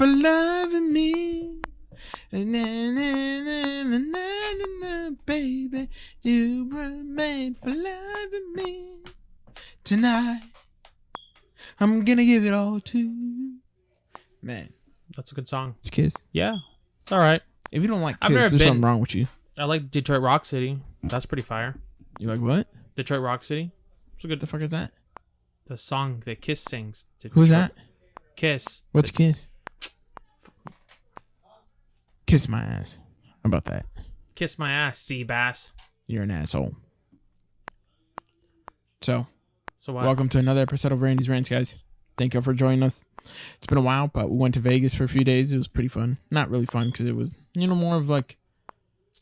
for loving me. Na, na, na, na, na, na, baby, you were made for loving me. Tonight, I'm gonna give it all to you. Man, that's a good song. It's Kiss. Yeah, it's all right. If you don't like Kiss, there's something wrong with you. I like Detroit Rock City. That's pretty fire. You like what? Detroit Rock City. It's a good. The fuck is that? The song that Kiss sings. Who's that? Kiss. What's Kiss? Kiss my ass. How about that? Kiss my ass, sea bass. You're an asshole. So what? Welcome to another episode of Randy's Rants, guys. Thank you for joining us. It's been a while, but we went to Vegas for a few days. It was pretty fun. Not really fun because it was, more of like...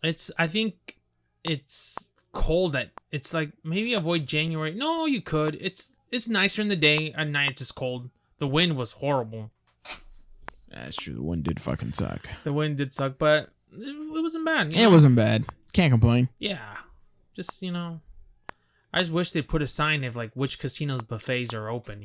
I think it's cold. It's like, maybe avoid January. No, you could. It's nicer in the day. At night, it's just cold. The wind was horrible. That's true. The wind did fucking suck. The wind did suck, but it wasn't bad. It wasn't bad. Can't complain. Yeah. Just, I just wish they put a sign of like which casinos buffets are open,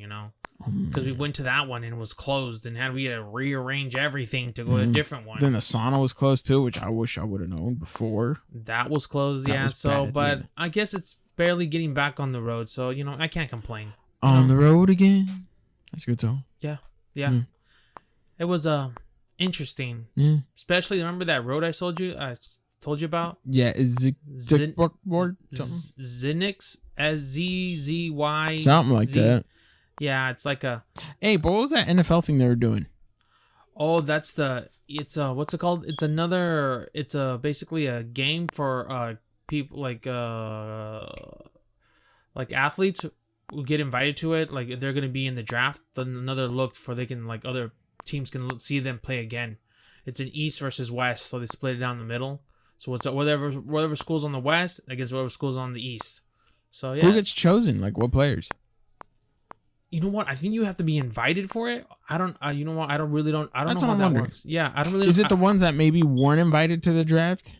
because we went to that one and it was closed and we had to rearrange everything to go to a different one. Then the sauna was closed too, which I wish I would have known before. That was closed, yeah. But I guess it's barely getting back on the road, so I can't complain. On the road again. That's a good song. Yeah. It was interesting. Yeah. Especially remember that road I told you about? Yeah, is it Zickboard? Zinix, SZZY. Something like that. Yeah, it's like a... Hey, but what was that NFL thing they were doing? Oh, it's what's it called? It's basically a game for people like athletes who get invited to it. Like they're going to be in the draft, then another look for they can like other teams can see them play again. It's an East versus West, so they split it down the middle. So it's whatever school's on the West against whatever school's on the East. So yeah. Who gets chosen? Like what players? You know what? I think you have to be invited for it. I don't. You know what? I don't know how that works. Yeah, I don't really. Is it the ones that maybe weren't invited to the draft?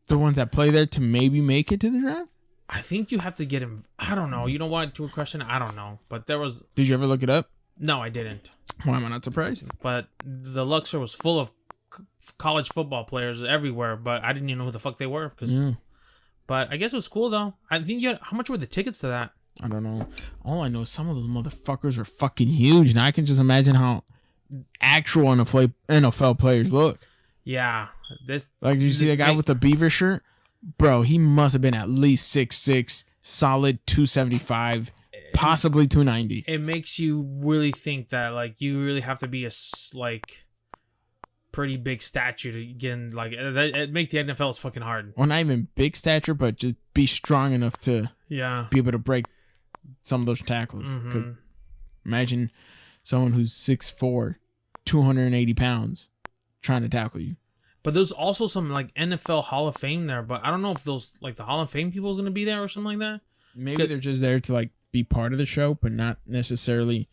The ones that play there to maybe make it to the draft? I think you have to get him. I don't know. You know what? To a question, I don't know. But there was. Did you ever look it up? No, I didn't. Why am I not surprised? But the Luxor was full of college football players everywhere, but I didn't even know who the fuck they were. But I guess it was cool though. I think how much were the tickets to that? I don't know. All I know is some of those motherfuckers are fucking huge, and I can just imagine how actual NFL players look. Yeah, did you see the guy with the beaver shirt? Bro, he must have been at least 6'6", solid 275, possibly 290. It makes you really think that like you really have to be a pretty big stature to get in, like it make the NFL fucking hard. Well, not even big stature, but just be strong enough to be able to break some of those tackles. Because imagine someone who's 6'4", 280 pounds trying to tackle you. But there's also some like NFL Hall of Fame there, but I don't know if those like the Hall of Fame people is gonna be there or something like that. Maybe they're just there to like be part of the show, but not necessarily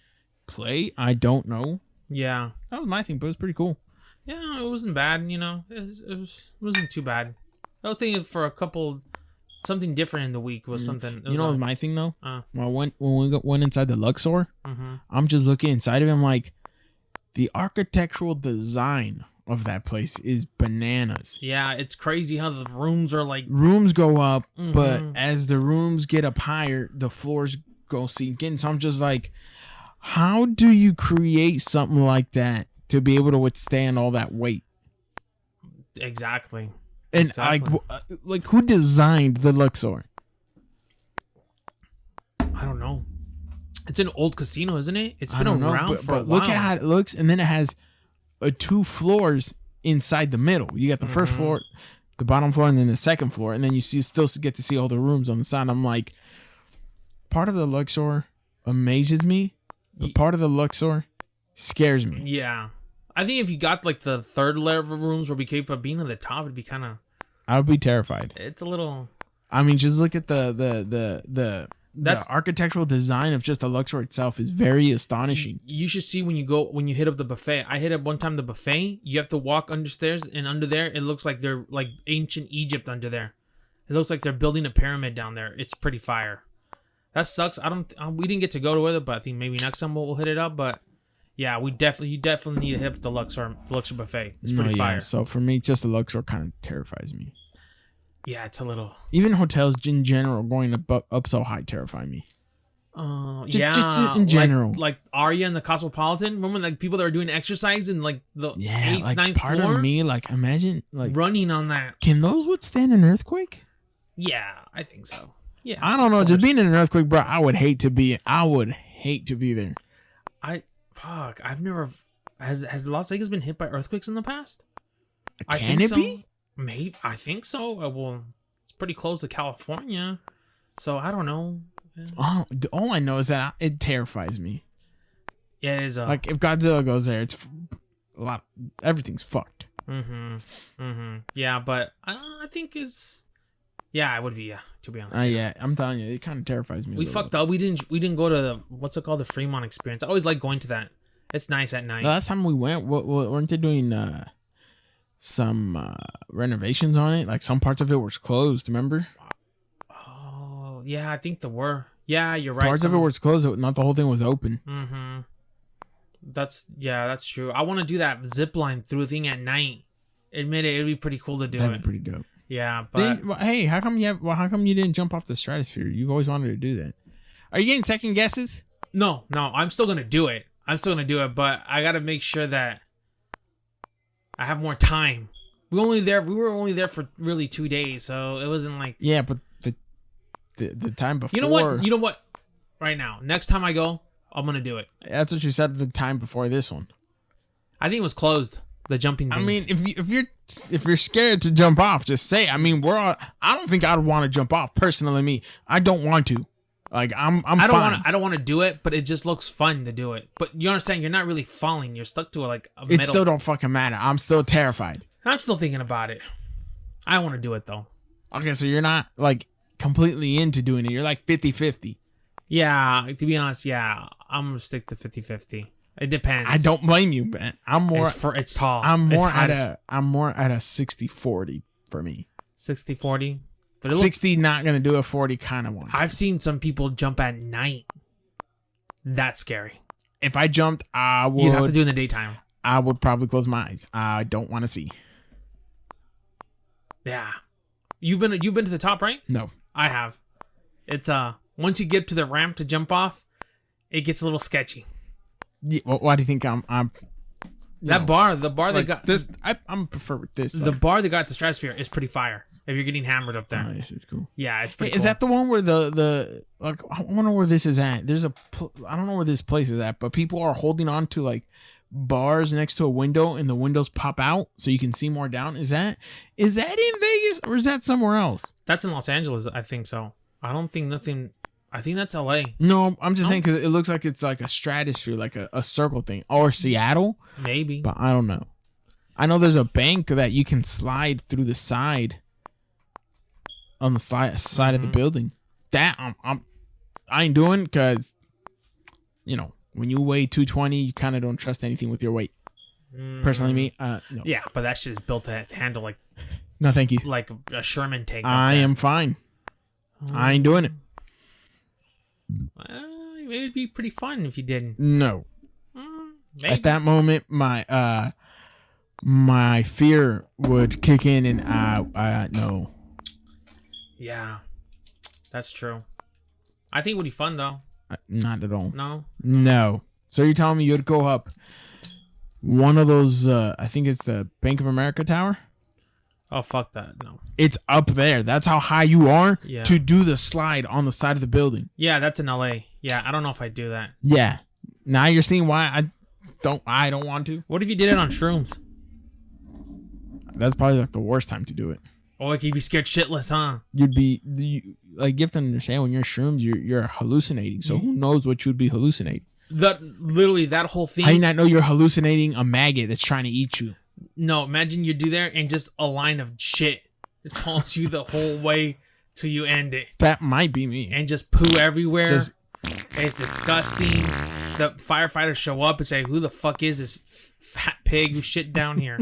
play. I don't know. Yeah, that was my thing, but it was pretty cool. Yeah, it wasn't bad. It wasn't too bad. I was thinking for something different in the week was something. What was my thing though? When we went inside the Luxor, I'm just looking inside of him like the architectural design of that place is bananas. Yeah, it's crazy how the rooms are like... Rooms go up, but as the rooms get up higher, the floors go sink in. So I'm just like, how do you create something like that to be able to withstand all that weight? Exactly. And like who designed the Luxor? I don't know. It's an old casino, isn't it? It's been around for a while. Look at how it looks, and then it has 2 floors inside the middle. You got the first floor, the bottom floor, and then the second floor, and then you still get to see all the rooms on the side. I'm like, part of the Luxor amazes me, but part of the Luxor scares me. Yeah, I think if you got like the third level rooms where we keep being at the top, it'd be kind of. I would be terrified. It's a little. I mean, just look at the architectural design of just the Luxor itself is very astonishing. You should see when you hit up the buffet. I hit up one time the buffet. You have to walk understairs, and under there, it looks like they're like ancient Egypt under there. It looks like they're building a pyramid down there. It's pretty fire. That sucks. We didn't get to go to it, but I think maybe next time we'll hit it up. But Yeah, you definitely need to hit the Luxor buffet. It's pretty fire. So for me, just the Luxor kind of terrifies me. Yeah, it's a little. Even hotels in general going up so high terrify me. Just in general, like Aria and the Cosmopolitan. Remember, like people that were doing exercise in like the 8th, like 9th part floor. of me, like imagine like running on that. Can those withstand an earthquake? Yeah, I think so. Yeah, I don't know. Just being in an earthquake, bro. I would hate to be there. I've never. Has Las Vegas been hit by earthquakes in the past? Can it be? Maybe. I think so. Well, it's pretty close to California, so I don't know. All I know is that it terrifies me. Yeah, it is. Like if Godzilla goes there, it's a lot. Everything's fucked. Yeah, but I think it's. Yeah, it would be. Yeah, to be honest. Yeah, I'm telling you, it kind of terrifies me. We fucked up. We didn't go to the what's it called, the Fremont Experience. I always like going to that. It's nice at night. The last time we went, weren't they doing some renovations on it? Like some parts of it was closed. Remember? Oh yeah, I think there were. Yeah, you're right. Parts of it was closed. Not the whole thing was open. That's true. I want to do that zip line through thing at night. Admit it, it'd be pretty cool to do. That'd be pretty dope. Yeah, but hey, how come you didn't jump off the stratosphere? You've always wanted to do that. Are you getting second guesses? No, I'm still gonna do it. But I gotta make sure that I have more time. We were only there for really 2 days, so it wasn't like. Yeah, but the time before. You know what? Right now, next time I go, I'm gonna do it. That's what you said the time before this one. I think it was closed. The jumping thing. I mean, if you're scared to jump off, just say. I mean, I don't think I'd want to jump off personally. Me, I don't want to. Like I don't want to do it, but it just looks fun to do it. But you understand, you're not really falling. You're stuck to a metal. It still don't fucking matter. I'm still terrified. I'm still thinking about it. I want to do it though. Okay, so you're not like completely into doing it. You're like 50-50. Yeah, to be honest, yeah, I'm gonna stick to 50-50. It depends. I don't blame you, man. It's tall. I'm more at a 60-40 for me. 60-40. But 60 not gonna do a 40 kind of one. I've seen some people jump at night. That's scary. If I jumped, I would. You'd have to do it in the daytime. I would probably close my eyes. I don't want to see. Yeah, you've been to the top, right? No, I have. It's once you get to the ramp to jump off, it gets a little sketchy. Yeah, why do you think I'm the bar they got this? I'm prefer with this. The bar they got at the Stratosphere is pretty fire. If you're getting hammered up there, this is cool. Yeah, it's pretty. Is that the one where the like? I don't know where this is at. I don't know where this place is at, but people are holding on to like bars next to a window, and the windows pop out so you can see more down. Is that in Vegas or is that somewhere else? That's in Los Angeles, I think so. I don't think nothing. I think that's LA. No, I'm just saying because it looks like it's like a stratosphere, like a circle thing, or Seattle, maybe. But I don't know. I know there's a bank that you can slide through the side. On the side of the building, that I ain't doing because, when you weigh 220, you kind of don't trust anything with your weight. Personally, me, no. Yeah, but that shit is built to handle like. No, thank you. Like a Sherman tank. I am fine. I ain't doing it. It'd be pretty fun if you didn't. No. Maybe. At that moment, my fear would kick in, and no. Yeah, that's true. I think it would be fun though. Not at all. No. So you're telling me you'd go up one of those? I think it's the Bank of America Tower. Oh fuck that! No. It's up there. That's how high you are to do the slide on the side of the building. Yeah, that's in LA. Yeah, I don't know if I'd do that. Yeah. Now you're seeing why I don't want to. What if you did it on shrooms? That's probably like the worst time to do it. Oh, like you'd be scared shitless, huh? You have to understand when you're shrooms, you're hallucinating. So who knows what you'd be hallucinating? That whole thing. How do you not know you're hallucinating a maggot that's trying to eat you? No, imagine you do there and just a line of shit just follows you the whole way till you end it. That might be me. And just poo everywhere. It's disgusting. The firefighters show up and say, "Who the fuck is this fat pig who shit down here?"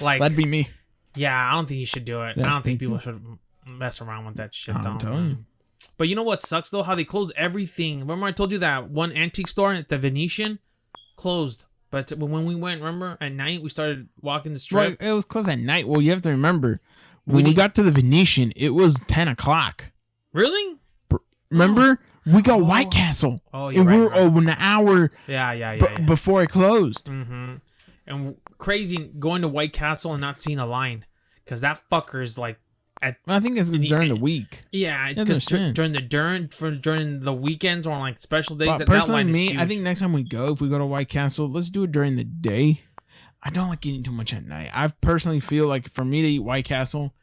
Like that'd be me. Yeah, I don't think you should do it. I don't think people should mess around with that shit. I'm telling you. But you know what sucks though? How they close everything. Remember I told you that one antique store at the Venetian closed But when we went, remember, at night, we started walking the strip. Well, it was close at night. Well, you have to remember, when we got to the Venetian, it was 10 o'clock. Really? Remember? We got White Castle. Oh, you're right. We were an hour before it closed. Mm-hmm. And crazy going to White Castle and not seeing a line. Because that fucker's like... I think it's during the week. Yeah, because during the weekends or like special days. But personally, I think next time we go, if we go to White Castle, let's do it during the day. I don't like eating too much at night. I personally feel like for me to eat White Castle,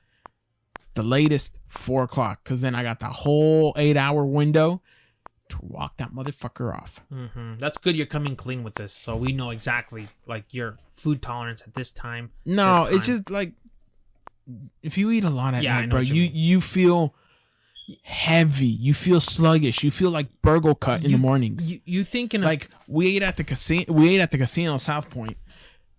the latest 4 o'clock, because then I got the whole 8-hour window to walk that motherfucker off. Mm-hmm. That's good. You're coming clean with this, so we know exactly like your food tolerance at this time. No, it's just like. If you eat a lot at night, bro, you feel heavy. You feel sluggish. You feel like burgle cut in the mornings. You thinking like we ate at the casino? We ate at the casino South Point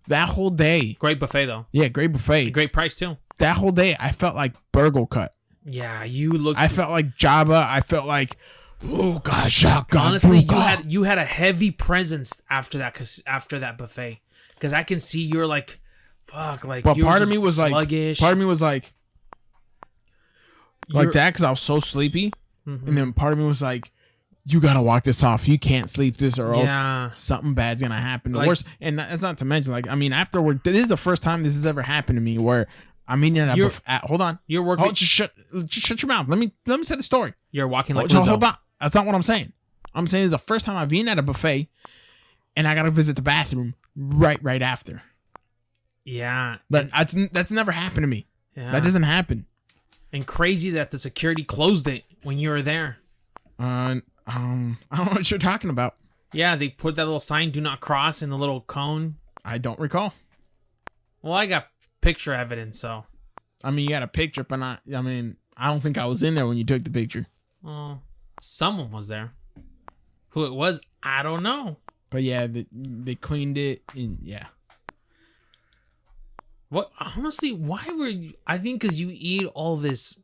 that whole day. Great buffet though. Yeah, great buffet. Great price too. That whole day, I felt like burgle cut. Yeah, you looked. I felt like Jabba. I felt like, oh gosh, honestly, you had a heavy presence after that buffet because I can see you're like. Fuck, like, but part of me was sluggish. Like, that because I was so sleepy, and then part of me was like, you gotta walk this off. You can't sleep this, or else something bad's gonna happen. The worst, and that's not to mention, like, I mean, afterward, this is the first time this has ever happened to me where I'm eating at hold on, you're working. Oh, just shut your mouth. Let me say the story. You're walking like hold on. That's not what I'm saying. I'm saying it's the first time I've eaten at a buffet, and I gotta visit the bathroom right after. Yeah, but that's never happened to me. Yeah. That doesn't happen. And crazy that the security closed it when you were there. I don't know what you're talking about. Yeah, they put that little sign, "Do not cross," in the little cone. I don't recall. Well, I got picture evidence, so. I mean, you got a picture, but I don't think I was in there when you took the picture. Well, someone was there. Who it was, I don't know. But yeah, they cleaned it, and yeah. What, honestly, why were you, I think because you eat all this,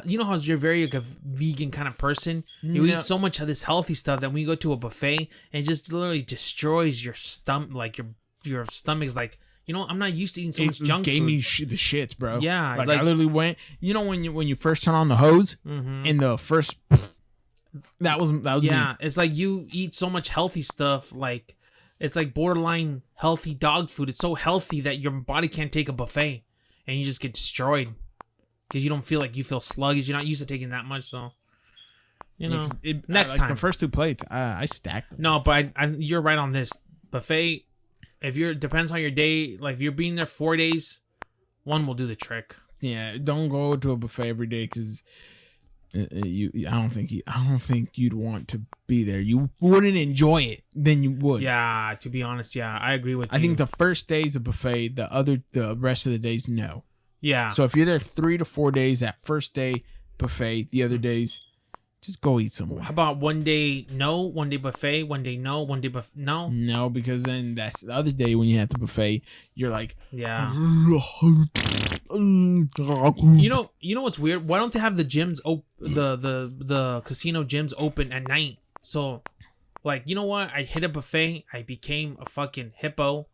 you know how you're very like a vegan kind of person, you eat so much of this healthy stuff that when you go to a buffet, it just literally destroys your stomach, like your stomach's like, you know, I'm not used to eating so much junk food. It gave me the shits, bro. Yeah. Like I literally went, you know, when you first turn on the hose, and the first, that was yeah, me. It's like you eat so much healthy stuff, like, it's like borderline healthy dog food. It's so healthy that your body can't take a buffet, and you just get destroyed because you don't feel like you feel sluggish. You're not used to taking that much, so you know. Next time, the first 2 plates, I stacked them. No, but you're right on this buffet. If depends on your day. Like if you're being there 4 days, one will do the trick. Yeah, don't go to a buffet every day because. I don't think you'd want to be there. You wouldn't enjoy it. Then you would. Yeah, to be honest, yeah, I agree with you. I think the first day's a buffet. The rest of the days, no. Yeah. So if you're there 3 to 4 days, that first day buffet, the other days, just go eat somewhere. How about 1 day no, 1 day buffet, 1 day no, 1 day no? No, because then that's the other day when you have the buffet, you're like, yeah. You know what's weird? Why don't they have the gyms the casino gyms open at night? So, like, you know what? I hit a buffet. I became a fucking hippo.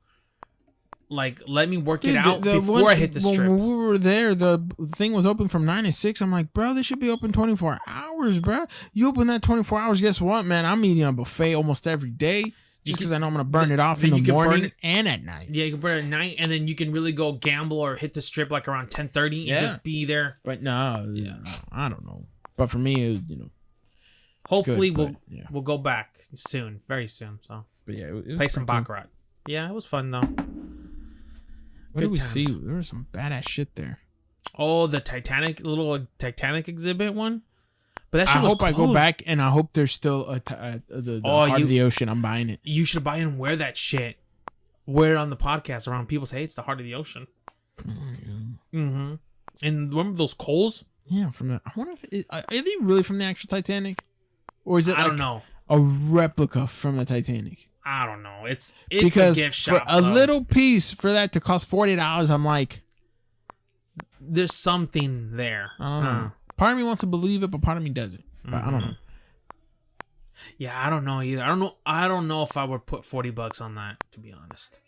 Like, let me work it out before I hit the strip. When we were there, the thing was open from 9 to 6. I'm like, bro, this should be open 24 hours, bro. You open that 24 hours, guess what, man? I'm eating a buffet almost every day just because I know I'm going to burn it off in the morning and at night. Yeah, you can burn it at night, and then you can really go gamble or hit the strip like around 10:30 and just be there. But no, I don't know. But for me, it was, you know. Hopefully, we'll go back soon, very soon. So, but yeah, it was play some Baccarat. Yeah, it was fun though. What did we see? There was some badass shit there. Oh, the little Titanic exhibit one. But that shit I hope I go back, and I hope there's still the Heart of the Ocean. I'm buying it. You should buy and wear that shit. Wear it on the podcast around people. Say, hey, it's the Heart of the Ocean. Mm-hmm. And remember those coals? Yeah, from that. I wonder if are they really from the actual Titanic, or is it? I don't know. A replica from the Titanic. I don't know. It's because a gift shop. For a little piece for that to cost $40, I'm like, there's something there. I don't know. Part of me wants to believe it, but part of me doesn't. But I don't know. Yeah, I don't know either. I don't know if I would put $40 on that, to be honest.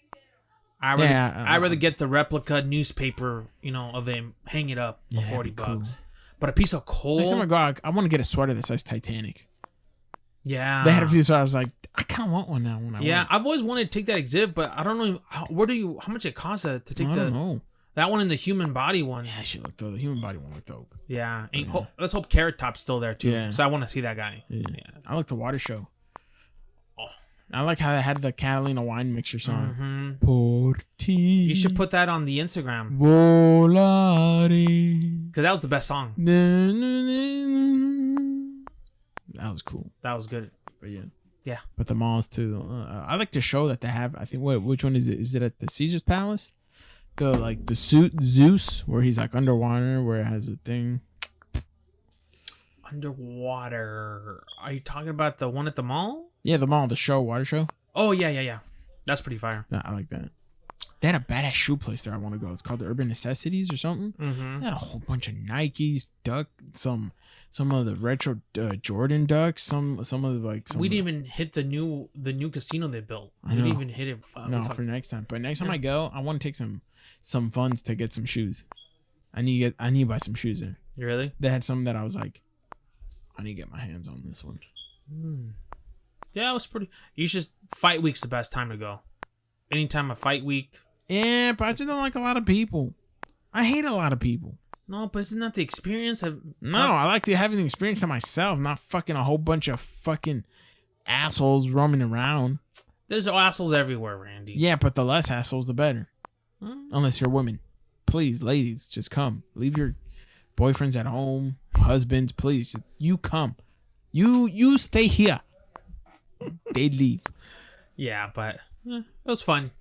I'd rather get the replica newspaper, of him, hang it up for $40. Cool. But a piece of coal. Next time I go out, I want to get a sweater that says Titanic. Yeah. They had a few, so I was like, I kind of want one now. I've always wanted to take that exhibit, but I don't know how much it costs to take I don't know. That one in the human body one. Yeah, she looked dope. The human body one looked dope. Yeah. Let's hope Carrot Top's still there too. Yeah. So I want to see that guy. Yeah. I like the water show. Oh. I like how they had the Catalina wine mixer song. Mm-hmm. You should put that on the Instagram. Volare. Because that was the best song. That was cool. That was good. But yeah. Yeah. But the malls too. I like the show that they have. I think which one is it? Is it at the Caesar's Palace? The suit Zeus where he's like underwater where it has a thing. Underwater. Are you talking about the one at the mall? Yeah, the mall, the show, water show. Oh yeah. That's pretty fire. Yeah, I like that. They had a badass shoe place there. I want to go. It's called the Urban Necessities or something. Mm-hmm. They had a whole bunch of Nikes, some of the retro Jordan ducks, some of the we didn't even hit the new casino they built. We didn't even hit it. For next time. But next time I go, I want to take some funds to get some shoes. I need to buy some shoes there. You really? They had some that I was like, I need to get my hands on this one. Yeah, it was pretty. Fight week's the best time to go. Anytime a fight week. Yeah, but I just don't like a lot of people. I hate a lot of people. No, but isn't that the experience? No, I like to have the experience to myself, not fucking a whole bunch of fucking assholes roaming around. There's assholes everywhere, Randy. Yeah, but the less assholes, the better. Unless you're women. Please, ladies, just come. Leave your boyfriends at home, husbands, please. You come. You stay here. They leave. Yeah, but it was fun.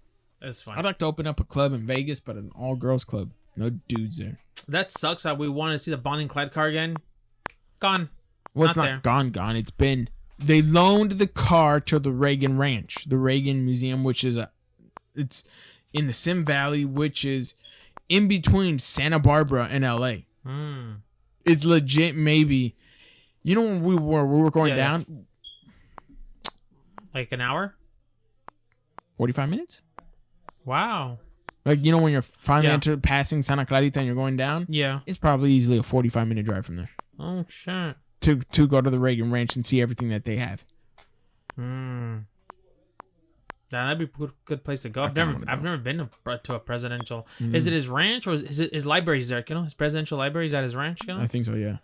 It was fun. I'd like to open up a club in Vegas, but an all-girls club. No dudes there. That sucks that we wanted to see the Bonnie and Clyde car again. Gone. Well, it's not gone. It's been... They loaned the car to the Reagan Ranch, the Reagan Museum, which is it's in the Sim Valley, which is in between Santa Barbara and LA. It's legit. Maybe, when we were going down, like an hour, 45 minutes. Wow. Like when you're finally passing Santa Clarita and you're going down, it's probably easily a 45-minute drive from there. Oh shit. To go to the Reagan Ranch and see everything that they have. That'd be a good place to go. I've never been to a presidential. Is it his ranch or is it his libraries there? His presidential library is at his ranch. I think so. Yeah.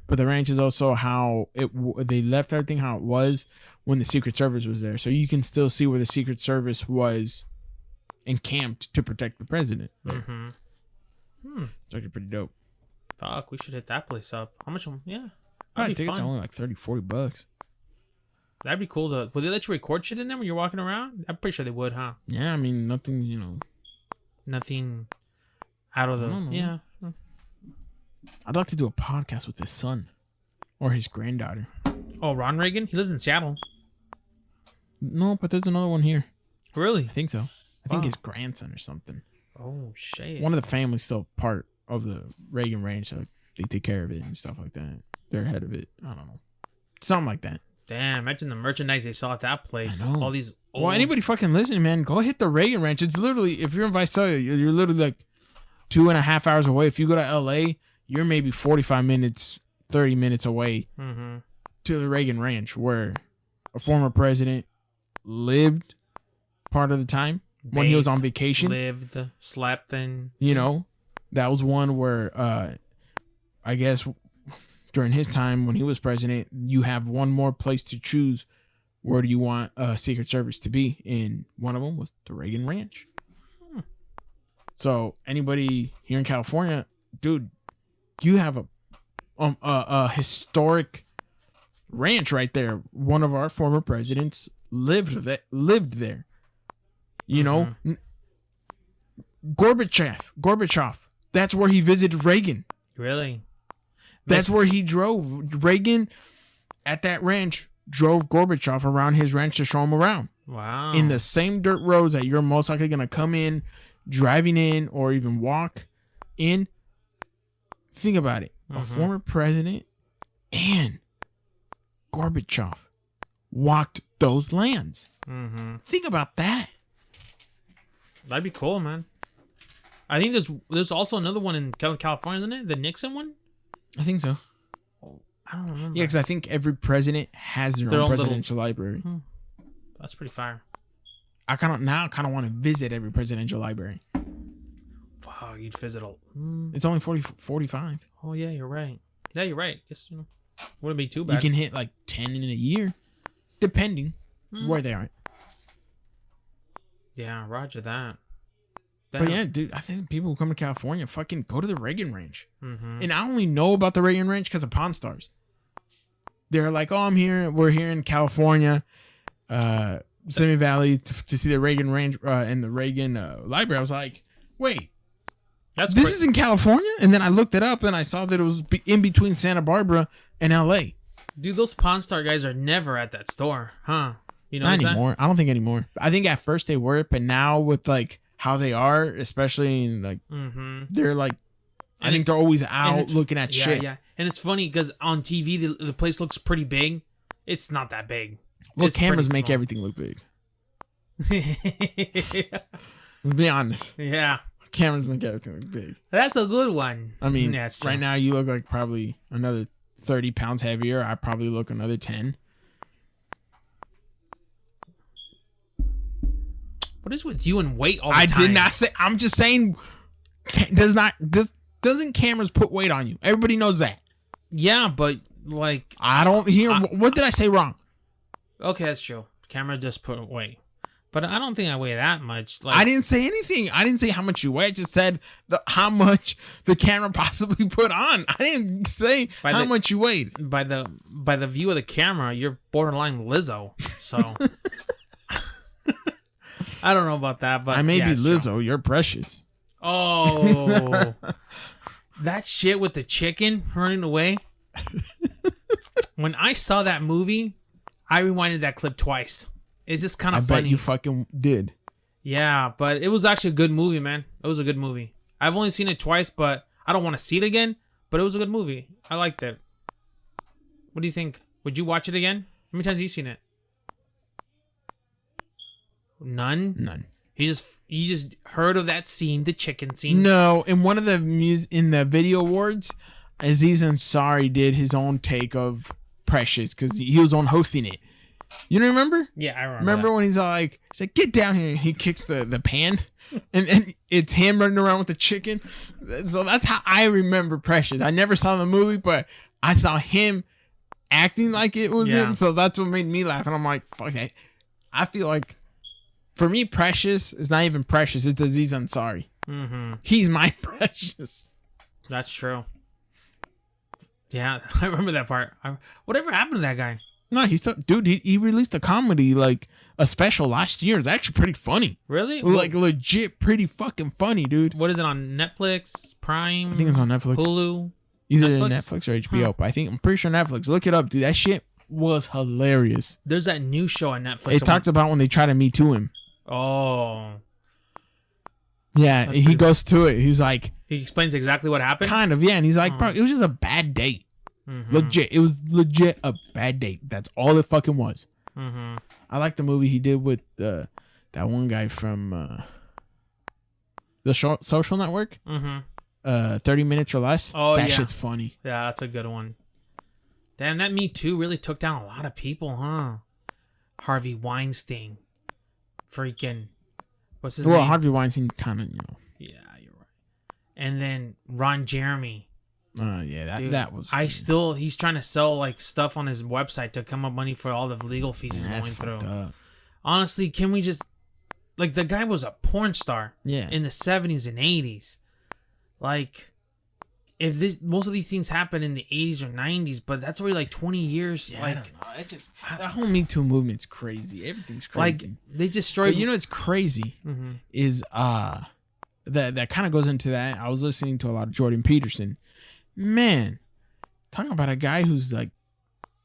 But the ranch is also how they left everything how it was when the Secret Service was there, so you can still see where the Secret Service was encamped to protect the president. It's actually pretty dope. Fuck, we should hit that place up. How much? Yeah. I think it's only like $30-$40. That'd be cool. Would they let you record shit in there when you're walking around? I'm pretty sure they would, huh? Yeah, I mean, nothing, Nothing out of the... Yeah. I'd like to do a podcast with his son. Or his granddaughter. Oh, Ron Reagan? He lives in Seattle. No, but there's another one here. Really? I think so. I think his grandson or something. Oh, shit. One of the family's still part of the Reagan Ranch, so they take care of it and stuff like that. They're ahead of it. I don't know. Something like that. Damn, imagine the merchandise they saw at that place. I know. All these old... Well, anybody fucking listening, man, go hit the Reagan Ranch. It's literally, if you're in Visalia, you're literally like 2.5 hours away. If you go to LA, you're maybe 45 minutes, 30 minutes away to the Reagan Ranch, where a former president lived part of the time when he was on vacation. Lived, slept, and... that was one where, I guess... During his time when he was president, you have one more place to choose where do you want Secret Service to be, and one of them was the Reagan Ranch. So anybody here in California, dude, you have a historic ranch right there. One of our former presidents lived there. Gorbachev. That's where he visited Reagan. Really? That's where he drove. Reagan, at that ranch, drove Gorbachev around his ranch to show him around. Wow. In the same dirt roads that you're most likely going to come in, driving in, or even walk in. Think about it. A former president and Gorbachev walked those lands. Mm-hmm. Think about that. That'd be cool, man. I think there's also another one in California, isn't it? The Nixon one? I think so. I don't remember. Yeah, because I think every president has their own presidential library. That's pretty fire. I kind of want to visit every presidential library. Fuck, you'd visit all. It's only 45. Oh yeah, you're right. Yeah, you're right. Guess wouldn't be too bad. You can hit like 10 in a year, depending where they are. Yeah, roger that. But yeah, dude, I think people who come to California fucking go to the Reagan Range. Mm-hmm. And I only know about the Reagan Range because of Pawn Stars. They're like, oh, we're here in California, Simi Valley to see the Reagan Range and the Reagan Library. I was like, wait, this is in California? And then I looked it up and I saw that it was in between Santa Barbara and LA. Dude, those Pawn Star guys are never at that store, huh? You know, not anymore. I don't think anymore. I think at first they were, but now with like how they are, especially in like they're like, I think they're always out looking at shit. Yeah, and it's funny because on TV the place looks pretty big. It's not that big. Well, cameras make everything look big. Let's be honest. Yeah, cameras make everything look big. That's a good one. I mean, right now you look like probably another 30 pounds heavier. I probably look another 10. What is with you and weight all the time? I did not say. I'm just saying. Doesn't cameras put weight on you? Everybody knows that. Yeah, but like I don't hear. What did I say wrong? Okay, that's true. Camera just put weight, but I don't think I weigh that much. Like I didn't say anything. I didn't say how much you weigh. I just said how much the camera possibly put on. I didn't say how much you weighed. By the view of the camera, you're borderline Lizzo. So. I don't know about that, but I may be Lizzo. True. You're precious. Oh, that shit with the chicken running away. When I saw that movie, I rewinded that clip twice. It's just kind of funny. I bet you fucking did. Yeah, but it was actually a good movie, man. It was a good movie. I've only seen it twice, but I don't want to see it again. But it was a good movie. I liked it. What do you think? Would you watch it again? How many times have you seen it? None. You just heard of that scene, the chicken scene? No, in one of the in the video awards, Aziz Ansari did his own take of Precious because he was on hosting it. You don't remember? Yeah, I remember. Remember when he's like, get down here, and he kicks the pan, and it's him running around with the chicken. So that's how I remember Precious. I never saw the movie, but I saw him acting like it was in. So that's what made me laugh, and I'm like, fuck that. I feel like. For me, Precious is not even Precious. It's Aziz Ansari. Mm-hmm. He's my Precious. That's true. Yeah, I remember that part. Whatever happened to that guy? No, dude. He released a comedy, like a special last year. It's actually pretty funny. Really? Like legit, pretty fucking funny, dude. What is it on Netflix, Prime? I think it's on Netflix, Hulu, either Netflix or HBO. Huh. But I think I'm pretty sure Netflix. Look it up, dude. That shit was hilarious. There's that new show on Netflix. It talks about when they try to Me Too him. Oh. Yeah, he goes to it. He's like... He explains exactly what happened? Kind of, yeah. And he's like, bro, it was just a bad date. Mm-hmm. Legit. It was legit a bad date. That's all it fucking was. Mm-hmm. I like the movie he did with that one guy from the Social Network. Mm-hmm. 30 Minutes or Less. Oh, that shit's funny. Yeah, that's a good one. Damn, that Me Too really took down a lot of people, huh? Harvey Weinstein. Freaking, what's his name? Well, Harvey Weinstein kind of, Yeah, you're right. And then Ron Jeremy. Yeah, Dude, that was. He's trying to sell like stuff on his website to come up money for all the legal fees he's going through. Up. Honestly, can we just, like, the guy was a porn star. Yeah. In the 70s and 80s, like. If most of these things happen in the 80s or 90s, but that's already like 20 years. Yeah, like, I don't know. It's just that whole Me Too movement's crazy. Everything's crazy. Like they destroyed. But you know what's crazy is that kind of goes into that. I was listening to a lot of Jordan Peterson. Man, talking about a guy who's like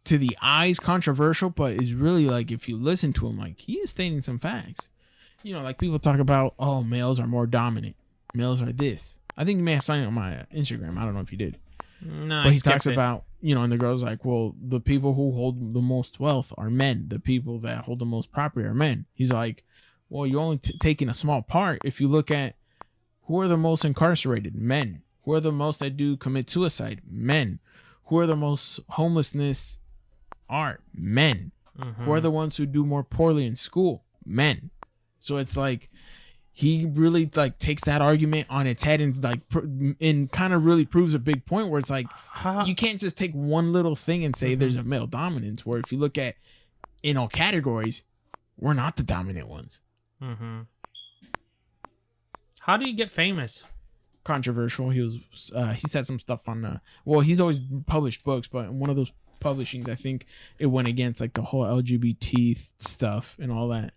to the eyes controversial, but is really like if you listen to him, like he is stating some facts. You know, like people talk about, males are more dominant. Males are this. I think you may have signed it on my Instagram. I don't know if you did. No, but he talks about, and the girl's like, well, the people who hold the most wealth are men. The people that hold the most property are men. He's like, well, you're only taking a small part. If you look at who are the most incarcerated, men. Who are the most that do commit suicide, men. Who are the most homelessness are men. Who are the ones who do more poorly in school, men. So it's like, he really like takes that argument on its head and like and kind of really proves a big point where it's like, you can't just take one little thing and say there's a male dominance, where if you look at in all categories, we're not the dominant ones. How do you get famous? Controversial. He said some stuff on he's always published books, but in one of those publishings, I think it went against like the whole LGBT stuff and all that.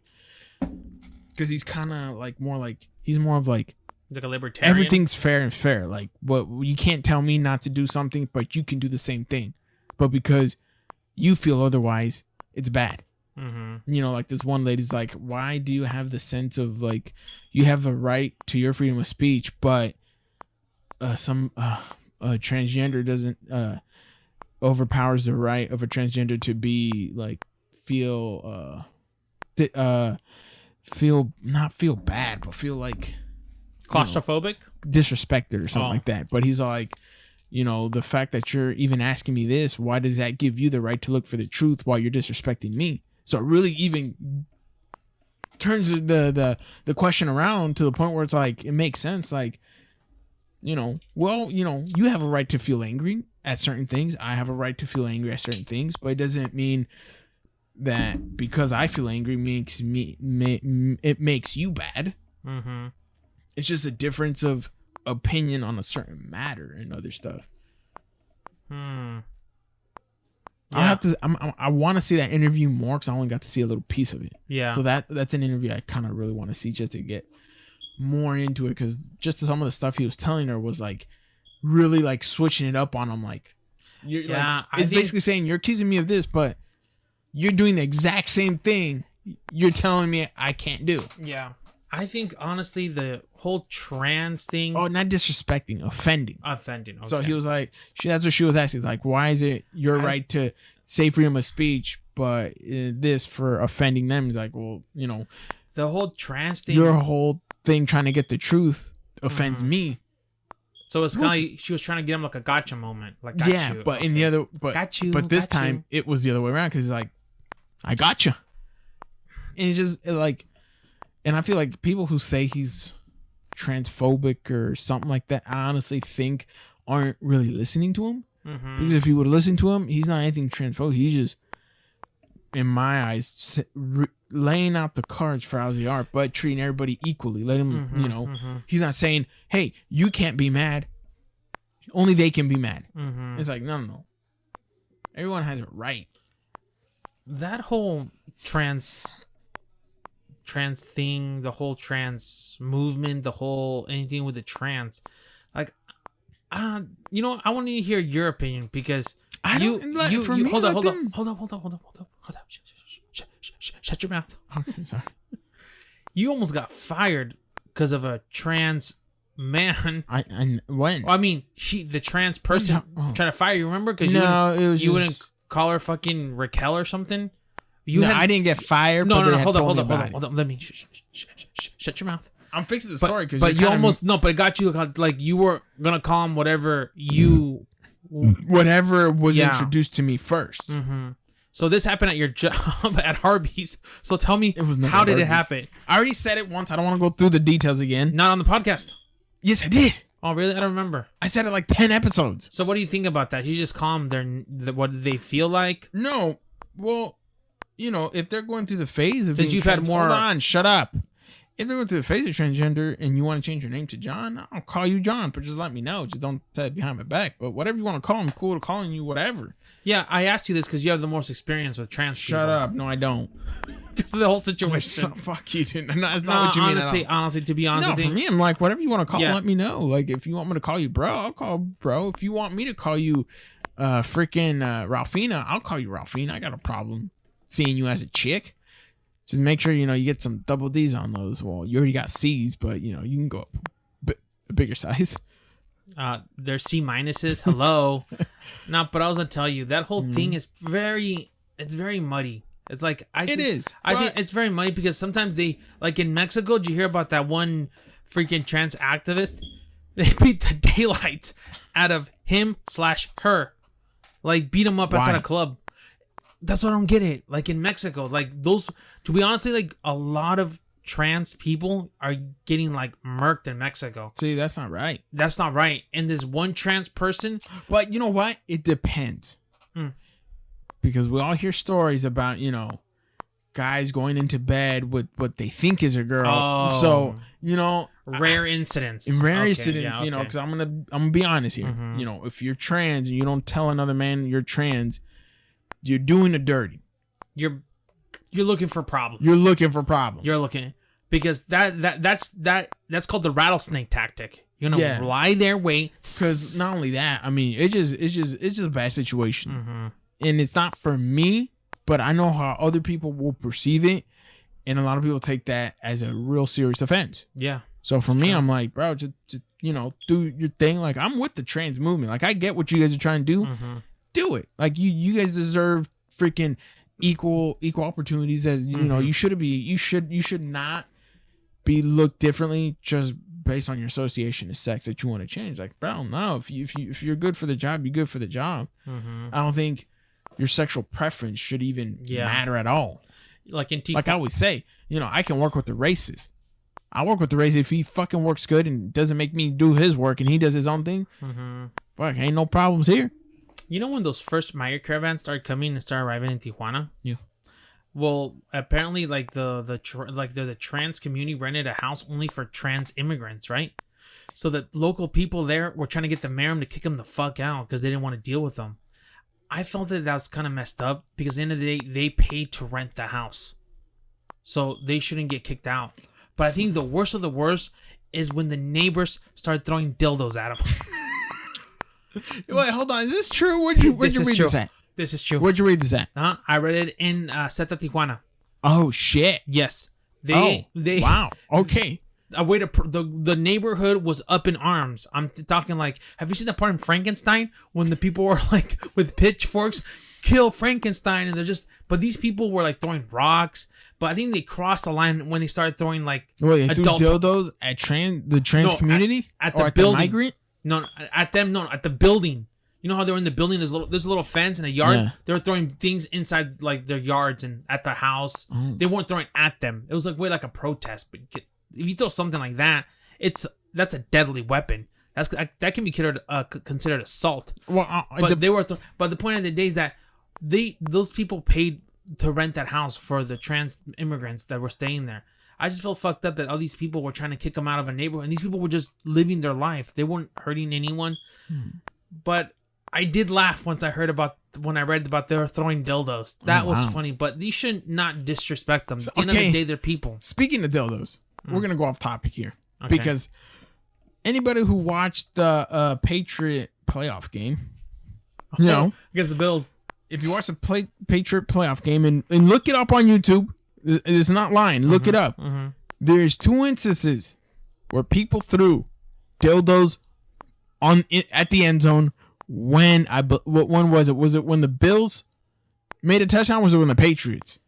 Because he's kind of like more like, he's more of like a libertarian. Everything's fair and fair. Like, but you can't tell me not to do something, but you can do the same thing. But because you feel otherwise, it's bad. Like this one lady's like, why do you have the sense of like, you have a right to your freedom of speech, but some transgender doesn't overpowers the right of a transgender to be like not feel bad, but feel like claustrophobic, disrespected or something like that. But he's like, the fact that you're even asking me this, why does that give you the right to look for the truth while you're disrespecting me? So it really even turns the question around to the point where it's like, it makes sense. Like, you have a right to feel angry at certain things. I have a right to feel angry at certain things, but it doesn't mean that because I feel angry makes it makes you bad. It's just a difference of opinion on a certain matter and other stuff. I want to see that interview more because I only got to see a little piece of it. Yeah. So that's an interview I kind of really want to see just to get more into it, because just some of the stuff he was telling her was like really like switching it up on him. Like, it's basically saying, you're accusing me of this, but you're doing the exact same thing you're telling me I can't do. Yeah. I think, honestly, the whole trans thing... Oh, not disrespecting, offending. Offending, okay. So he was like... that's what she was asking. Like, why is it your right to say freedom of speech, but this for offending them? He's like, well, the whole trans thing... Your whole thing trying to get the truth offends me. So it's kind of like she was trying to get him like a gotcha moment. Like, got you. But in the other... Got you. But this time, it was the other way around, because he's like, I gotcha. And it's just like... And I feel like people who say he's transphobic or something like that, I honestly think aren't really listening to him. Because if you would listen to him, he's not anything transphobic. He's just, in my eyes, laying out the cards for how they are, but treating everybody equally. Let him, he's not saying, hey, you can't be mad. Only they can be mad. It's like, no. Everyone has a right. That whole trans thing, the whole trans movement, the whole anything with the trans, like, I want to hear your opinion, because hold up. Shut your mouth. Okay, sorry. You almost got fired because of a trans man. When? I mean, the trans person tried to fire you. Remember? Because you wouldn't call her fucking Raquel or something. I didn't get fired. No. Hold on. Let me shut your mouth. I'm fixing the story because. But you almost but it got you like you were gonna call him whatever was introduced to me first. So this happened at your job at Harvey's. So tell me, how did it happen? I already said it once. I don't want to go through the details again. Not on the podcast. Yes, I did. Oh, really? I don't remember. I said it like 10 episodes. So what do you think about that? You just call them what they feel like? No. Well, if they're going through the phase of since you've had more... Hold on, shut up. If they're going through the phase of transgender and you want to change your name to John, I'll call you John, but just let me know. Just don't say it behind my back. But whatever you want to call him, cool to calling you whatever. Yeah, I asked you this because you have the most experience with trans people. Shut up. No, I don't. Just the whole situation. Fuck you, dude. That's not what you mean. Honestly, to be honest with you. For me, I'm like, whatever you want to call, let me know. Like, if you want me to call you bro, I'll call bro. If you want me to call you freaking Ralphina, I'll call you Ralphina. I got a problem seeing you as a chick. Just make sure, you get some double D's on those. Well, you already got C's, but, you can go up a bigger size. They're C minuses. Hello. No, but I was gonna tell you that whole thing is it's very muddy. It's like I think it's very muddy because sometimes they, like in Mexico, did you hear about that one freaking trans activist? They beat the daylights out of him/her, like beat him up outside a club. That's what I don't get it. Like in Mexico, like those, to be honestly, like a lot of trans people are getting like murked in Mexico. See, that's not right. That's not right. And this one trans person, but you know what? It depends. Because we all hear stories about, guys going into bed with what they think is a girl. Oh. So, rare incidents. In rare incidents, because I'm gonna be honest here. If you're trans and you don't tell another man you're trans, you're doing it dirty. You're looking for problems. You're looking because that's called the rattlesnake tactic. You're gonna lie there, wait. Because not only that, I mean, it's just a bad situation, and it's not for me. But I know how other people will perceive it, and a lot of people take that as a real serious offense. Yeah. So for me, I'm like, bro, just do your thing. Like, I'm with the trans movement. Like, I get what you guys are trying to do. Do it. Like, you guys deserve freaking equal opportunities. As you should not be looked differently just based on your association of sex that you want to change. Like, bro, no. If you're good for the job, you're good for the job. I don't think your sexual preference should even matter at all. Like in like I always say, I can work with the racist. I work with the racist if he fucking works good and doesn't make me do his work and he does his own thing. Fuck, ain't no problems here. You know when those first migrant caravans started coming and started arriving in Tijuana? Yeah. Well, apparently, like the trans community rented a house only for trans immigrants, right? So the local people there were trying to get the mayor to kick them the fuck out because they didn't want to deal with them. I felt that was kind of messed up because at the end of the day, they paid to rent the house. So they shouldn't get kicked out. But I think the worst of the worst is when the neighbors started throwing dildos at them. Wait, hold on. Is this true? Where'd you read this at? This is true. Where'd you read this at? I read it in Zeta Tijuana. Oh, shit. Yes. Wow. Okay. The neighborhood was up in arms. I'm talking like, have you seen that part in Frankenstein when the people were like with pitchforks, kill Frankenstein, and but these people were like throwing rocks. But I think they crossed the line when they started throwing like adult dildos at the trans community at the building. The migrant? No, at the building. You know how they're in the building? There's a little fence and a yard. Yeah. They were throwing things inside like their yards and at the house. Oh. They weren't throwing at them. It was like a protest, but. If you throw something like that, that's a deadly weapon. That can be considered assault. Well, but the point of the day is that those people paid to rent that house for the trans immigrants that were staying there. I just felt fucked up that all these people were trying to kick them out of a neighborhood, and these people were just living their life. They weren't hurting anyone. But I did laugh when I read about they were throwing dildos. That was funny. But you should not disrespect them. At the end of the day, they're people. Speaking of dildos. We're going to go off topic here because anybody who watched the Patriot playoff game, against the Bills, if you watch the Patriot playoff game and look it up on YouTube, it's not lying. Look it up. There's 2 instances where people threw dildos at the end zone when when was it? Was it when the Bills made a touchdown? Or was it when the Patriots?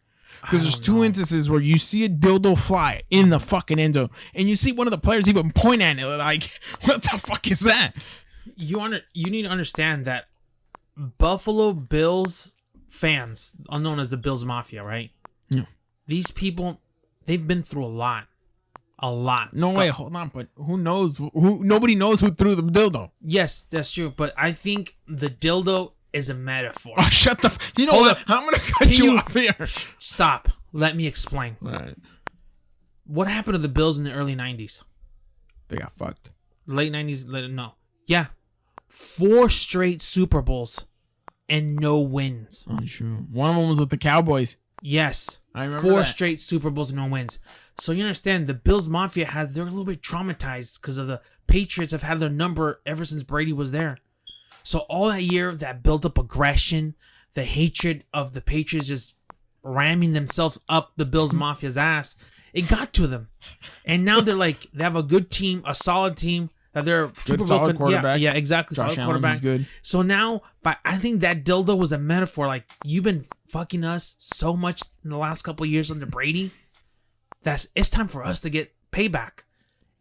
Because there's 2 instances where you see a dildo fly in the fucking end zone, and you see one of the players even point at it like, what the fuck is that? You need to understand that Buffalo Bills fans, known as the Bills Mafia, right? Yeah. These people, they've been through a lot. A lot. No, wait, hold on. But who knows? Nobody knows who threw the dildo. Yes, that's true. But I think the dildo is a metaphor. Oh, shut the... You know what? I'm going to cut you off here. Stop. Let me explain. All right. What happened to the Bills in the early 90s? They got fucked. Late 90s? No. Yeah. 4 straight Super Bowls and no wins. Oh, true. One of them was with the Cowboys. Yes. I remember 4 that. straight Super Bowls and no wins. So you understand, the Bills Mafia they're a little bit traumatized because of the Patriots have had their number ever since Brady was there. So all that year, that built up aggression, the hatred of the Patriots just ramming themselves up the Bills Mafia's ass, it got to them. And now they're like, they have a good team, a solid team. that they're Good, Super Bowl solid quarterback. Yeah, exactly. Josh Solid Allen, quarterback. he's good. So now, but I think that dildo was a metaphor. Like, you've been fucking us so much in the last couple of years under Brady. It's time for us to get payback.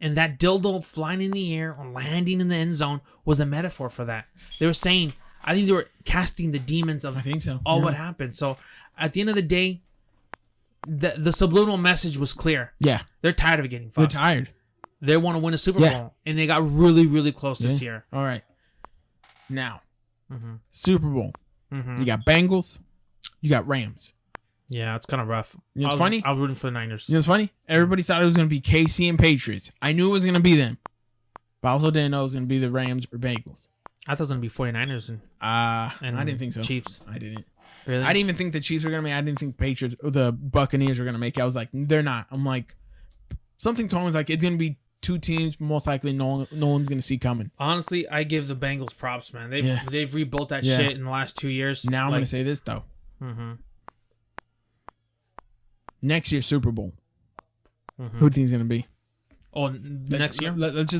And that dildo flying in the air or landing in the end zone was a metaphor for that. They were saying, I think they were casting the demons of I think so. all what happened. So at the end of the day, the subliminal message was clear. Yeah. They're tired of getting They're fucked. tired. They want to win a Super Bowl. And they got really, really close this year. All right. Now, Mm-hmm. Super Bowl. Mm-hmm. You got Bengals. You got Rams. Yeah, it's kind of rough. You know what's funny? I was rooting for the Niners. You know what's funny? Everybody thought it was going to be KC and Patriots. I knew it was going to be them. But I also didn't know it was going to be the Rams or Bengals. I thought it was going to be 49ers and I didn't think so. Chiefs. I didn't. Really? I didn't even think the Chiefs were going to make it. I didn't think Patriots or the Buccaneers were going to make it. I was like, they're not. I'm like, something told me was like, it's going to be two teams most likely no one's going to see coming. Honestly, I give the Bengals props, man. They've rebuilt that shit in the last 2 years. Now I'm going to say this, though. Mm-hmm. Next year's Super Bowl. Mm-hmm. Who do you think it's going to be? Oh, next year? Let's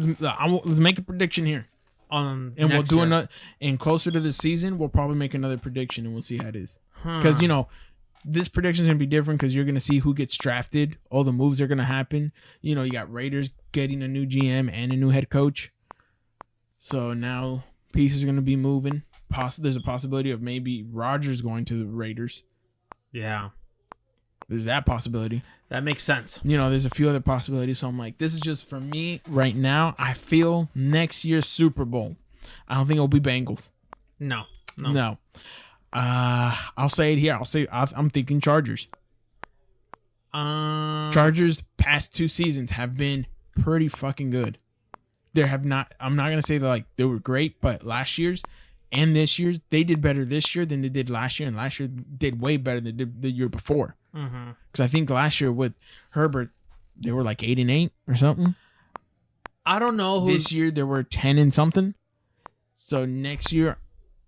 make a prediction here. And we'll do another. And closer to the season, we'll probably make another prediction and we'll see how it is. Because, this prediction is going to be different because you're going to see who gets drafted. All the moves are going to happen. You got Raiders getting a new GM and a new head coach. So now pieces are going to be moving. There's a possibility of maybe Rodgers going to the Raiders. Yeah. There's that possibility. That makes sense. There's a few other possibilities. So I'm like, this is just for me right now. I feel next year's Super Bowl. I don't think it'll be Bengals. No. I'll say it here. I'm thinking Chargers. Chargers past 2 seasons have been pretty fucking good. I'm not gonna say that they were great, but last year's and this year's, they did better this year than they did last year, and last year did way better than they did the year before. Because I think last year with Herbert, they were like 8-8 or something. I don't know. This year they were 10 and something. So next year,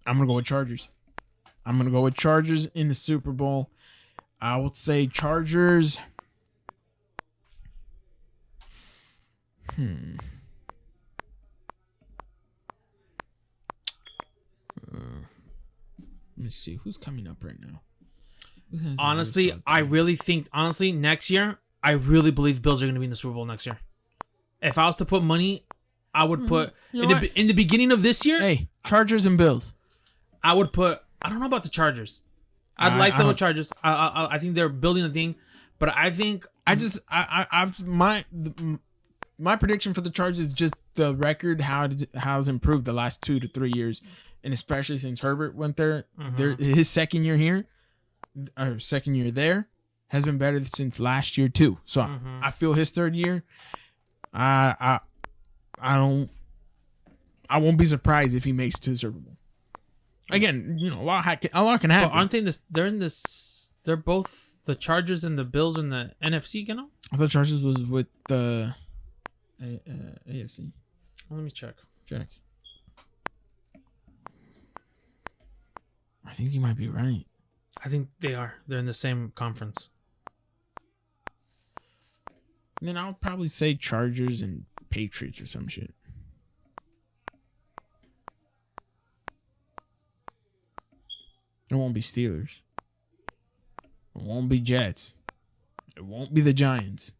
I'm gonna go with Chargers. I'm gonna go with Chargers in the Super Bowl. I would say Chargers. Let me see who's coming up right now. Honestly, I really think next year, I really believe Bills are going to be in the Super Bowl next year. If I was to put money, I would put in the beginning of this year. Hey, Chargers and Bills. I would put. I don't know about the Chargers. I'd like them with Chargers. I think they're building a thing, but I think my prediction for the Chargers is just the record how it's improved the last 2 to 3 years, and especially since Herbert went there. His second year here, or second year there, has been better since last year too. So I feel his third year. I won't be surprised if he makes it to the Super Bowl. Again, a lot can happen. But aren't they They're in this. They're both the Chargers and the Bills in the NFC. I thought Chargers was with the AFC. Let me check. I think you might be right. I think they are. They're in the same conference. Then I'll probably say Chargers and Patriots or some shit. It won't be Steelers. It won't be Jets. It won't be the Giants.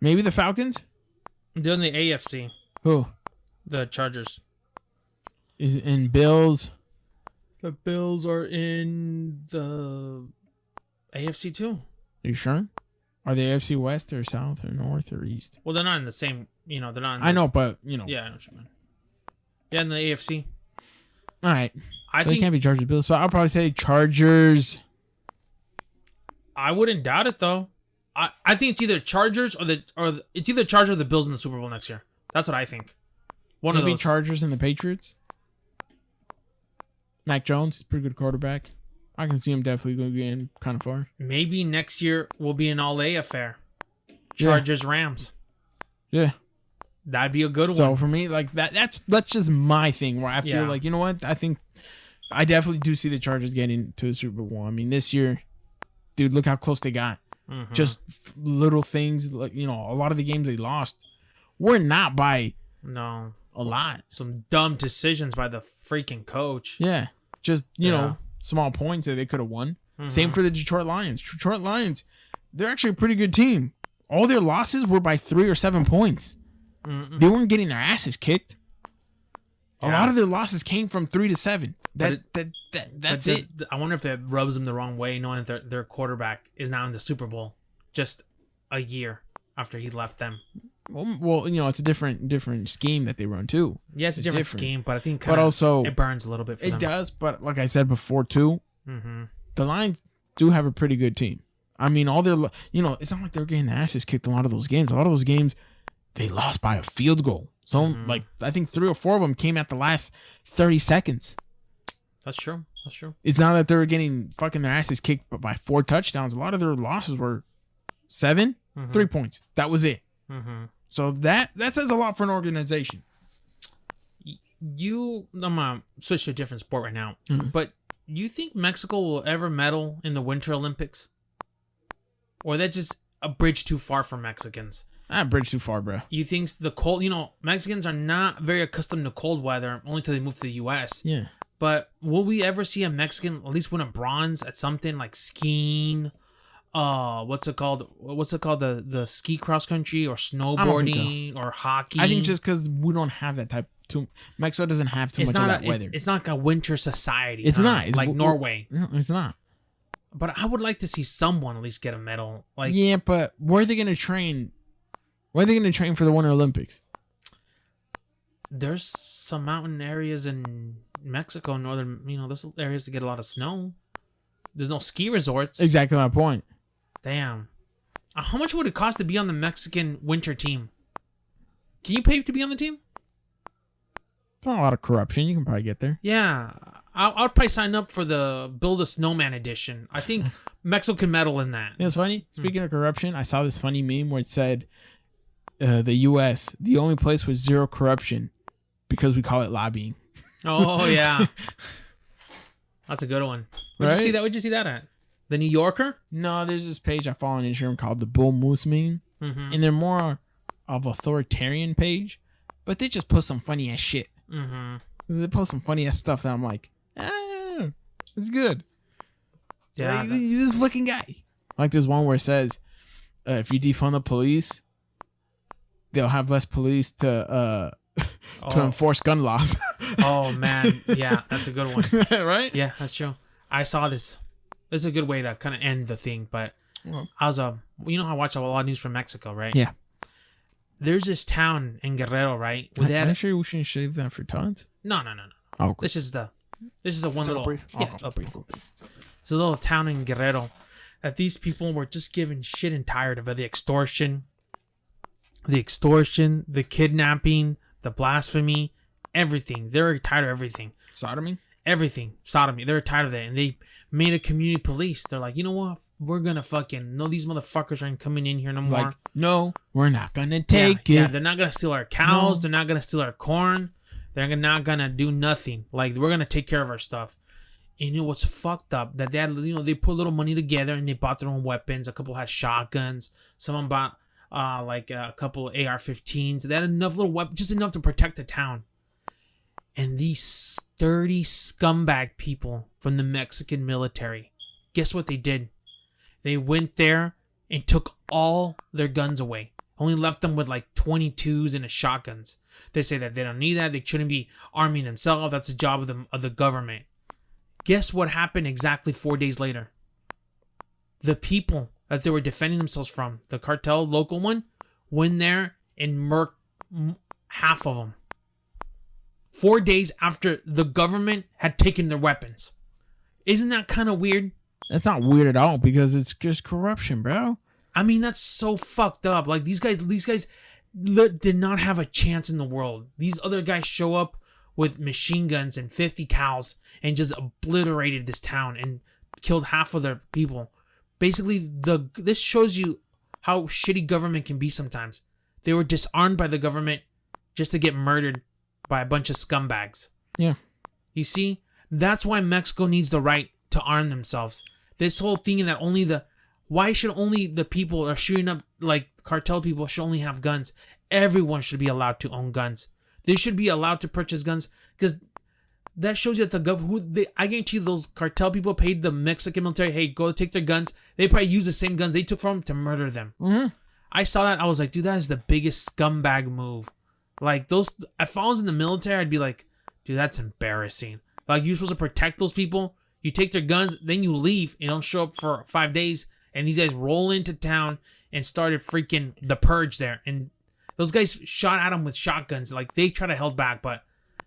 Maybe the Falcons? They're in the AFC. Who? The Chargers. Is it in Bills? The Bills are in the AFC too. Are you sure? Are they AFC West or South or North or East? Well, they're not in the same. They're not. In I know, but Yeah, I know what you mean. Yeah, in the AFC. All right. I think think it can't be Chargers Bills. So I'll probably say Chargers. I wouldn't doubt it though. I think it's either Chargers or it's either Chargers or the Bills in the Super Bowl next year. That's what I think. Maybe of those. Chargers and the Patriots. Mac Jones is a pretty good quarterback. I can see him definitely going kind of far. Maybe next year will be an all-A affair. Chargers Rams. Yeah. That'd be a good one. So for me, that's just my thing where I feel like, you know what? I think I definitely do see the Chargers getting to the Super Bowl. I mean, this year, dude, look how close they got. Just little things, like, a lot of the games they lost We're not by No. a lot. Some dumb decisions by the freaking coach. Yeah. Just, you Yeah. know, small points that they could have won. Mhm. Same for the Detroit Lions. Detroit Lions, they're actually a pretty good team. All their losses were by 3 or 7 points. Mm-mm. They weren't getting their asses kicked. A Yeah. lot of their losses came from 3 to 7. But That's it. I wonder if it rubs them the wrong way, knowing that their quarterback is now in the Super Bowl just a year after he left them. Well, you know, it's a different scheme that they run too. Yeah, it's a It's different different. scheme, but I think But also, it burns a little bit for it them. does. But like I said before too, Mm-hmm. the Lions do have a pretty good team. I mean, all their, you know, it's not like they're getting their asses kicked a lot of those games. A lot of those games, they lost by a field goal. So, like, I think 3 or 4 of them came at the last 30 seconds. That's true. That's true. It's not that they're getting fucking their asses kicked by 4 touchdowns. A lot of their losses were 7, 3 points. That was it. Mm-hmm. So that says a lot for an organization. I'm gonna switch to a different sport right now, Mhm. but you think Mexico will ever medal in the Winter Olympics, or that's just a bridge too far for Mexicans? Bridge too far, bro. You think the cold? You know, Mexicans are not very accustomed to cold weather, only till they move to the U.S. Yeah. But will we ever see a Mexican at least win a bronze at something like skiing? What's it called? The ski cross country or snowboarding or hockey? I think just because we don't have that type. Mexico doesn't have too much of that weather. It's not like a winter society. It's not. It's like Norway. No, it's not. But I would like to see someone at least get a medal. Like, Yeah, but where are they going to train? Where are they going to train for the Winter Olympics? there's some mountain areas in Mexico, northern. There's areas to get a lot of snow. There's no ski resorts. Exactly my point. Damn. How much would it cost to be on the Mexican winter team? Can you pay to be on the team? It's not a lot of corruption. You can probably get there. Yeah. I'll probably sign up for the Build a Snowman edition. I think Mexico can medal in that. You know, it's funny. Speaking of corruption, I saw this funny meme where it said the U.S., the only place with zero corruption because we call it lobbying. Oh, yeah. That's a good one. Where'd you Right? see that? Where'd you see that at? The New Yorker? No, there's this page I follow on Instagram called the Bull Moose Meme. Mm-hmm. And they're more of authoritarian page, but they just post some funny ass shit. Mm-hmm. They post some funny ass stuff that I'm like, it's good. Yeah. Like, this fucking guy. Like there's one where it says, if you defund the police, they'll have less police to enforce gun laws. Oh, man. Yeah, that's a good one. Right? Yeah, that's true. I saw this. This is a good way to kind of end the thing, but I was how I watch a lot of news from Mexico, right? Yeah. There's this town in Guerrero, right? Are you sure we shouldn't shave that for tons? No. Oh, cool. This is the one little brief. Yeah, a brief. It's a little town in Guerrero that these people were just given shit and tired of it. The extortion, the kidnapping, the blasphemy, everything. They're tired of everything. Sodomy? Everything. Sodomy. They're tired of it. And they made a community police. They're like, you know what? We're gonna fucking these motherfuckers aren't coming in here no more. Like, no, we're not gonna take it. Yeah, they're not gonna steal our cows. No. They're not gonna steal our corn. They're not gonna do nothing. Like, we're gonna take care of our stuff. And you know what's fucked up? That they had, they put a little money together and they bought their own weapons. A couple had shotguns. Someone bought like a couple AR-15s. They had enough little weapons, just enough to protect the town. And these sturdy scumbag people from the Mexican military, guess what they did? They went there and took all their guns away. Only left them with like 22s and shotguns. They say that they don't need that. They shouldn't be arming themselves. That's the job of the government. Guess what happened exactly 4 days later? The people that they were defending themselves from, the cartel local one, went there and murked half of them. 4 days after the government had taken their weapons. Isn't that kind of weird? That's not weird at all because it's just corruption, bro. I mean, that's so fucked up. Like, these guys did not have a chance in the world. These other guys show up with machine guns and 50 cows and just obliterated this town and killed half of their people. Basically, this shows you how shitty government can be sometimes. They were disarmed by the government just to get murdered by a bunch of scumbags. Yeah. You see? That's why Mexico needs the right to arm themselves. This whole thing that why should only the people are shooting up, like cartel people should only have guns? everyone should be allowed to own guns. They should be allowed to purchase guns because that shows you that I guarantee you those cartel people paid the Mexican military, hey, go take their guns. They probably use the same guns they took from them to murder them. Mm-hmm. I saw that. I was like, dude, that is the biggest scumbag move. Like, if I was in the military, I'd be like, dude, that's embarrassing. Like, you're supposed to protect those people. You take their guns, then you leave and don't show up for 5 days. And these guys roll into town and started freaking the purge there. And those guys shot at them with shotguns. Like, they tried to hold back, but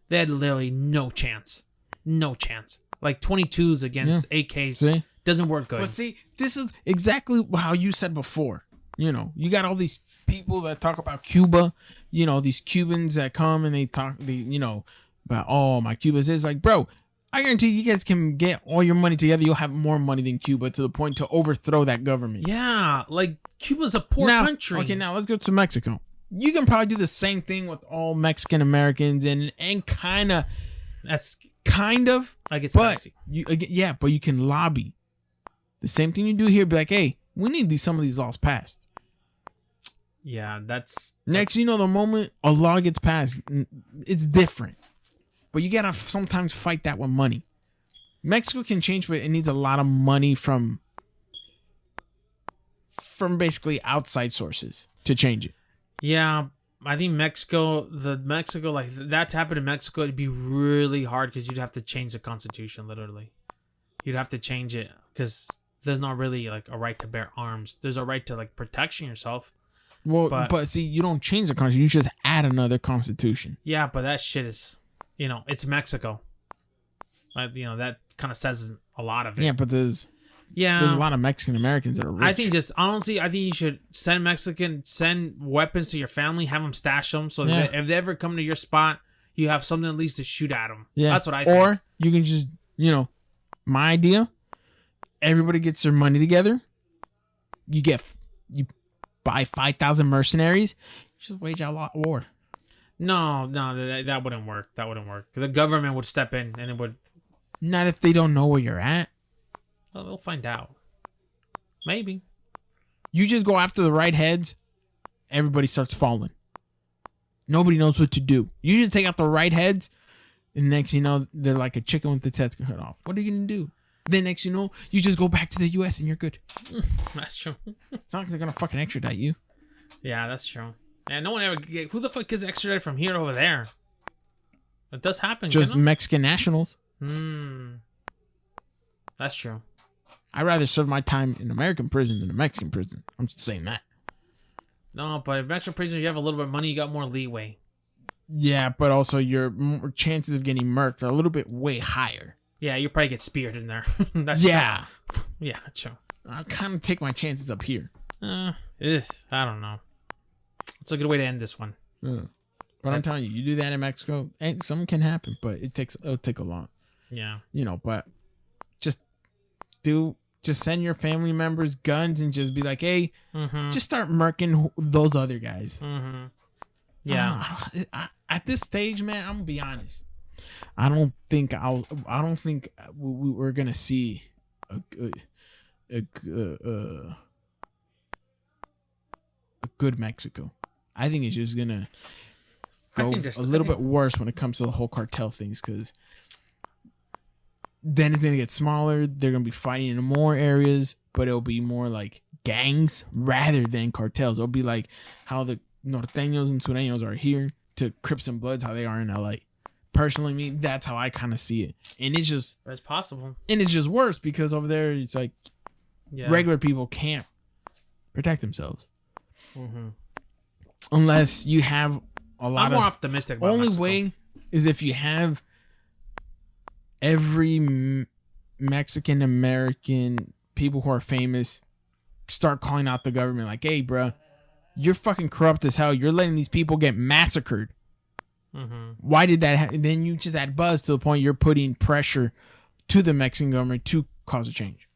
they had literally no chance. No chance. Like 22s against AKs. See? Doesn't work good. But see, this is exactly how you said before. You know, you got all these people that talk about Cuba. You know, these Cubans that come and they talk, about, oh, my Cuba's is like, bro, I guarantee you guys can get all your money together. You'll have more money than Cuba to the point to overthrow that government. Yeah, like Cuba's a poor country. Okay, now let's go to Mexico. You can probably do the same thing with all Mexican Americans and kind of. That's kind of like it's but messy. but you can lobby. The same thing you do here. Be like, hey, we need some of these laws passed. Yeah, that's next. You know, the moment a law gets passed, it's different. But you gotta sometimes fight that with money. Mexico can change, but it needs a lot of money from basically outside sources to change it. Yeah, I think Mexico, like that to happen in Mexico, it'd be really hard because you'd have to change the constitution. Literally, you'd have to change it because there's not really like a right to bear arms. There's a right to like protection yourself. Well, but see, you don't change the constitution. You just add another constitution. Yeah, but that shit is, it's Mexico. That kind of says a lot of it. Yeah, but there's a lot of Mexican Americans that are rich. I think honestly, you should send weapons to your family, have them stash them, so that if they ever come to your spot, you have something at least to shoot at them. Yeah, that's what I think. Or you can just, my idea. Everybody gets their money together. You buy 5,000 mercenaries. You just wage out a war. No, that wouldn't work. That wouldn't work. The government would step in and it would. Not if they don't know where you're at. Well, they'll find out. Maybe. You just go after the right heads, everybody starts falling. Nobody knows what to do. You just take out the right heads, and next you know, they're like a chicken with its head cut off. What are you going to do? Then next you know, you just go back to the U.S. and you're good. That's true. It's not like they're going to fucking extradite you. Yeah, that's true. And no one ever... Who the fuck gets extradited from here to over there? It does happen, just Mexican nationals. That's true. I'd rather serve my time in American prison than a Mexican prison. I'm just saying that. No, but in Mexican prison, you have a little bit of money, you got more leeway. Yeah, but also your chances of getting murked are a little bit way higher. Yeah, you probably get speared in there. That's yeah. True. Yeah, true. I'll kind of take my chances up here. I don't know. It's a good way to end this one. But I'm telling you, you do that in Mexico, something can happen, but it'll take a lot. Yeah. But just send your family members guns and just be like, hey, just start murking those other guys. Mm-hmm. Yeah. At this stage, man, I'm gonna be honest. I don't think we're gonna see a good Mexico. I think it's just gonna go a little bit worse when it comes to the whole cartel things, because then it's gonna get smaller. They're gonna be fighting in more areas, but it'll be more like gangs rather than cartels. It'll be like how the Norteños and Sureños are here to Crips and Bloods, how they are in LA. Personally, that's how I kind of see it, and that's possible. And it's just worse because over there it's like regular people can't protect themselves unless you have a lot. I'm more optimistic about only Mexico. way is if you have every Mexican American people who are famous start calling out the government like, hey, bro, you're fucking corrupt as hell. You're letting these people get massacred. Why did that happen? Then you just add buzz to the point you're putting pressure to the Mexican government to cause a change.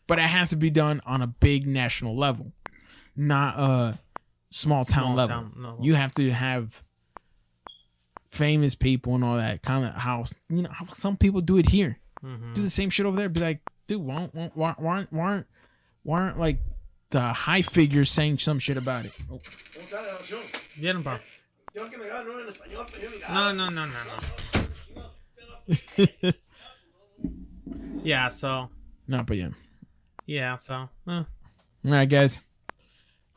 But it has to be done on a big national level, not a small town level. No. You have to have famous people and all that, kind of how some people do it here. Do the same shit over there. Be like, dude, why aren't like the high figures saying some shit about it? Yeah, no problem. No. Yeah, so. No, but yeah. Yeah, so. All right, guys. I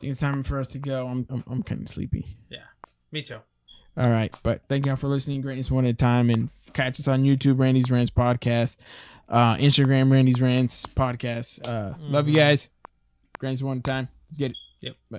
think it's time for us to go. I'm kind of sleepy. Yeah, me too. All right, but thank y'all for listening. Greatness one at a time, and catch us on YouTube, Randy's Rants Podcast, Instagram, Randy's Rants Podcast. Love you guys. Greatness one at a time. Let's get it. Yep. Bye.